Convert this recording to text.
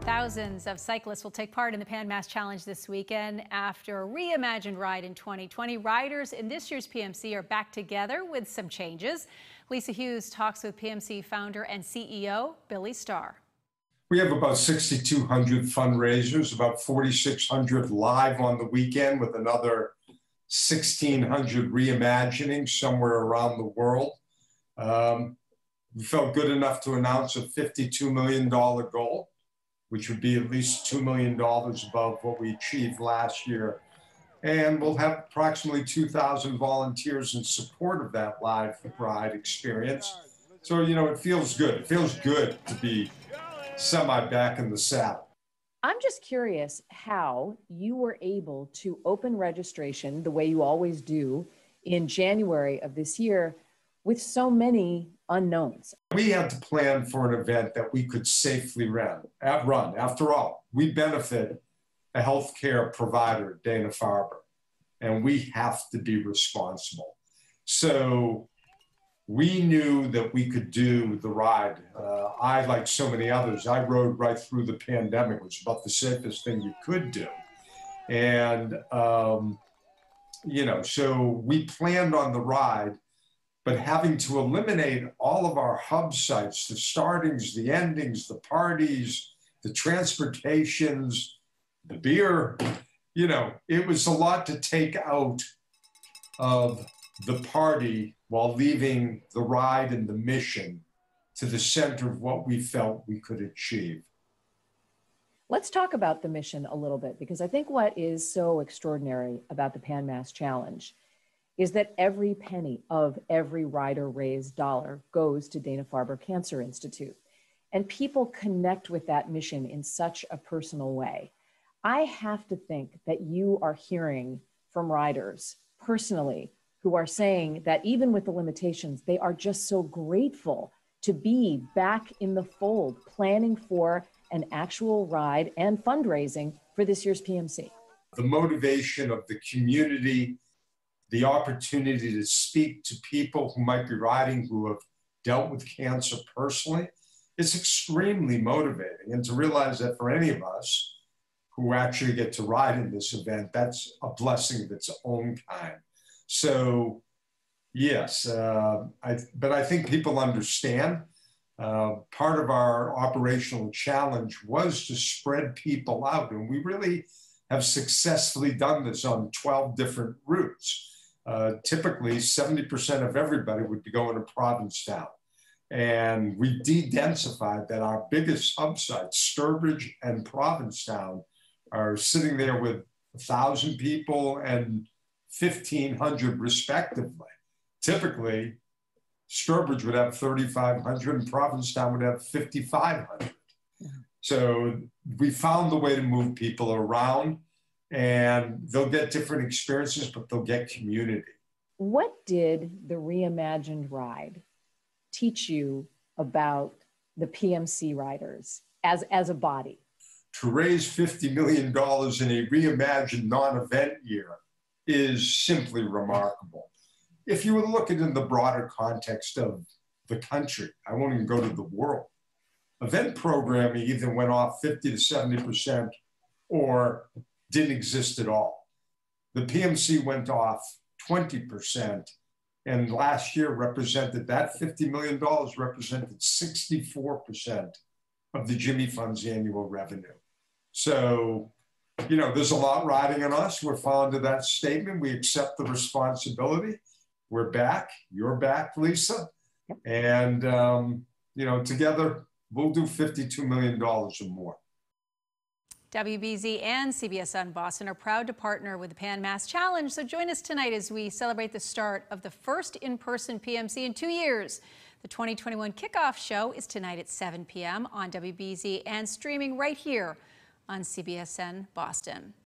Thousands of cyclists will take part in the Pan Mass Challenge this weekend. After a reimagined ride in 2020, riders in this year's PMC are back together with some changes. Lisa Hughes talks with PMC founder and CEO Billy Starr. We have about 6,200 fundraisers, about 4,600 live on the weekend, with another 1,600 reimagining somewhere around the world. We felt good enough to announce a $52 million goal, which would be at least $2 million above what we achieved last year. And we'll have approximately 2,000 volunteers in support of that live ride experience. So, it feels good. It feels good to be back in the saddle. I'm just curious how you were able to open registration the way you always do in January of this year with so many unknowns. We had to plan for an event that we could safely run. After all, we benefit a healthcare provider, Dana-Farber, and we have to be responsible. So we knew that we could do the ride. I, like so many others, I rode right through the pandemic, which is about the safest thing you could do. And, so we planned on the ride, but having to eliminate all of our hub sites, the startings, the endings, the parties, the transportations, the beer, it was a lot to take out of the party while leaving the ride and the mission to the center of what we felt we could achieve. Let's talk about the mission a little bit, because I think what is so extraordinary about the Pan Mass Challenge is that every penny of every rider raised dollar goes to Dana-Farber Cancer Institute. And people connect with that mission in such a personal way. I have to think that you are hearing from riders personally who are saying that even with the limitations, they are just so grateful to be back in the fold, planning for an actual ride and fundraising for this year's PMC. The motivation of the community, the opportunity to speak to people who might be riding who have dealt with cancer personally, it's extremely motivating. And to realize that for any of us who actually get to ride in this event, that's a blessing of its own kind. So yes, but I think people understand. Part of our operational challenge was to spread people out, and we really have successfully done this on 12 different routes. Typically, 70% of everybody would be going to Provincetown. And we de-densified that our biggest hub sites, Sturbridge and Provincetown, are sitting there with 1,000 people and 1,500 respectively. Typically, Sturbridge would have 3,500 and Provincetown would have 5,500. So we found the way to move people around, and they'll get different experiences, but they'll get community. What did the reimagined ride teach you about the PMC riders as a body? To raise $50 million in a reimagined non-event year is simply remarkable. If you would look at it in the broader context of the country, I won't even go to the world, event programming either went off 50 to 70% or didn't exist at all. The PMC went off 20%, and last year represented, that $50 million represented 64% of the Jimmy Fund's annual revenue. So, there's a lot riding on us. We're following to that statement. We accept the responsibility. We're back. You're back, Lisa. And, together we'll do $52 million or more. WBZ and CBS Sun Boston are proud to partner with the Pan Mass Challenge. So join us tonight as we celebrate the start of the first in-person PMC in 2 years. The 2021 kickoff show is tonight at 7 p.m. on WBZ and streaming right here on CBSN Boston.